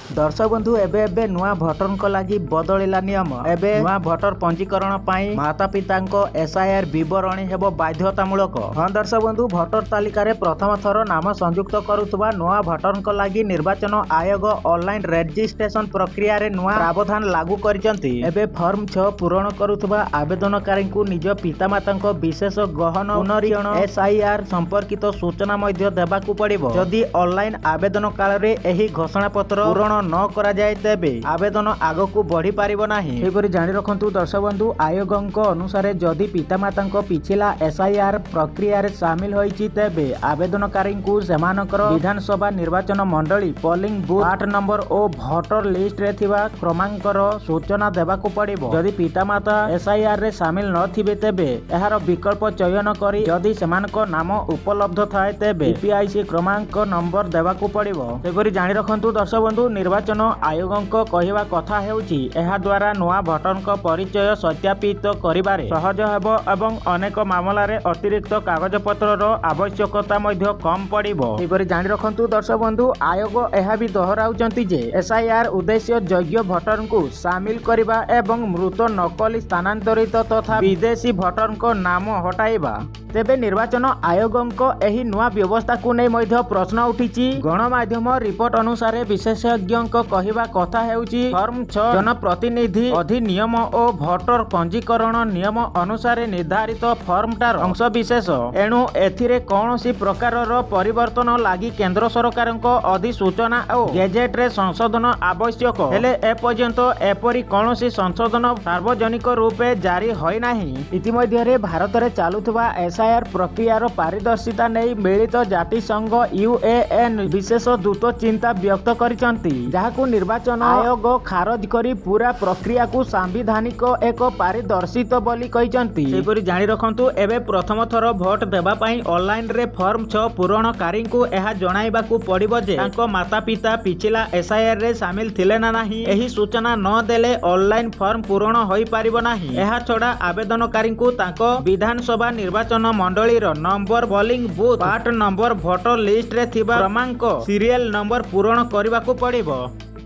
दर्शक बंधु एबे एबे नुआ भोटर को लगी बदलिला नियम। एबे नुआ भोटर पंजीकरण पाई माता पिता एसआईआर विवरणी हेबो बाध्यतामूलक। हाँ दर्शक बंधु भोटर तालिका रे प्रथम थर नाम संयुक्त करुवा नुआ भोटर को लगी निर्वाचन आयोग ऑनलाइन रजिस्ट्रेशन प्रक्रिया रे नुआ प्रावधान लागू करिसंती। एबे फॉर्म 6 पूरण करुवा आवेदनकारी को निज पितामाता विशेष गहन पुनरीक्षण एसआईआर संपर्कित सूचना मध्य देबाकू पड़िबो। जदि ऑनलाइन आवेदन काल रे एही घोषणा पत्र पूरण न करा जाए तेबे आवेदन आगकू बढ़ी पारिबो नाही। एपरि जानि रखंतु दर्शक बंधु आयोगक अनुसार जदि पितामाता पिछला एसआईआर प्रक्रिया रे शामिल होईची तेबे आवेदनकारी को सेमानकर विधानसभा निर्वाचन मंडली पोलिंग बूथ 8 नंबर ओ भोटर लिस्ट रे थिबा क्रमांकर सूचना देबाकू पड़िबो। जदि पितामाता एसआईआर रे शामिल न थिबे तेबे एहार विकल्प चयन करी जदि सेमानक नाम उपलब्ध थाए तेबे ईपीआईसी क्रमांक नंबर देबाकू पड़िबो। एपरि जानि रखंतु दर्शक बंधु निर्वाचन आयोगक कहवा कथा हेउची एहा द्वारा नुआ भोटर परिचय सत्यापित करिबारे सहज हेबो एवं अनेक मामला रे अतिरिक्त कागज पत्रर आवश्यकता मध्य कम पड़िबो। एपरि जानि रखंतु दर्शक बंधु आयोग एहा भी दोहराउचंती जे एसआईआर उद्देश्य योग्य भोटर को शामिल करिबा एवं मृत नकली स्थानांतरित तथा विदेशी भोटर को नाम हटाइबा। तेबे निर्वाचन आयोगक एही नुआ व्यवस्था को नै मध्य प्रश्न उठिची। गणमाध्यम रिपोर्ट अनुसार विशेषज्ञक कहवा कथा हेउची फॉर्म 6 जनप्रतिनिधि अधिनियम और भोटर पंजीकरण नियम अनुसार निर्धारित फॉर्मटार अंश विशेष। एणु एथिरे कौनसी प्रकारर परिवर्तन लागि केंद्र सरकारक अधिसूचना और गेजेट रे संशोधन आवश्यक हेले एपर्यंत एपरि कौनसी संशोधन सार्वजनिक रूपे जारी होई नाही। इतिमध्ये भारत रे चालुथबा एसआईआर प्रक्रियार पारदर्शिता नै मिलित जातिसंघ यूएएन विशेष दूत चिंता व्यक्त करिसंती, जहाकू निर्वाचन आयोग खारज करी पूरा प्रक्रिया को सांविधानिक एक पारदर्शित बोली कहिसंती। सेपरि जानि रखंतु एबे प्रथम थर भोट देबा पई ऑनलाइन रे फॉर्म 6 पूरणकारी को एहा जणाइबाकू पड़िबो जे तांको माता पिता पिछला एसआईआर रे शामिल थिले ना नाही। एही सूचना न देले ऑनलाइन फॉर्म पूरण होई पारिबो नाही। एहा छडा आवेदनकारी को तांको विधानसभा निर्वाचन मंडली रो number polling booth 8 number voter list रे थिबा क्रमांक सीरियल नंबर पूरण करबाकू पड़िबो।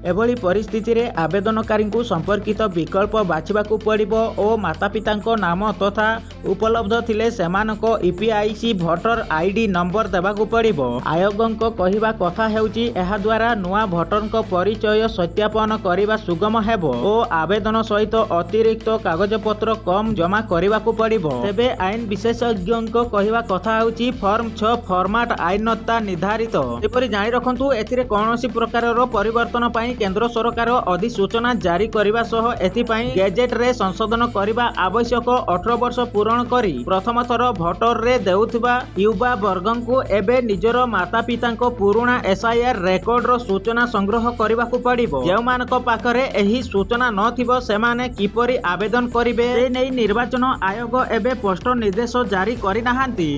एभली परिस्थिति रे आवेदनकारी को संपर्कित विकल्प बाछिबाकू पड़िबो ओ माता पितांको नाम तथा उपलब्ध थिले सेमानको ईपीआईसी भोटर आईडी नंबर देबाकू पड़िबो। आयोगक कहवा कथा हेउची एहा द्वारा नुआ भोटरक परिचय सत्यापन करिबा सुगम हेबो ओ आवेदन सहित अतिरिक्त कागज पत्र कम जमा करिबाकू पड़िबो। तेबे आईन विशेषज्ञक कहवा कथा हेउची फॉर्म 6 फॉर्मेट आईनता निर्धारित। एपरि जानि रखंतु एथिरे कोनोसी प्रकारर परिवर्तन पई केंद्र सरकार अधिसूचना जारी करने सह एथिपाई गेजेट रे संशोधन करने आवश्यक 18 वर्ष पूरण करी प्रथम थर भोटर रे देउथिबा युवा वर्गन को एबे निजर माता पिता पुराना एसआईआर रेकर्ड रो सूचना संग्रह करने को पड़िबो। जेउमानक पाखरे एही सूचना नथिबो सेमाने किपरि आवेदन करिवे से नै निर्वाचन आयोग एबे स्पष्ट निर्देश जारी करि नाहांती।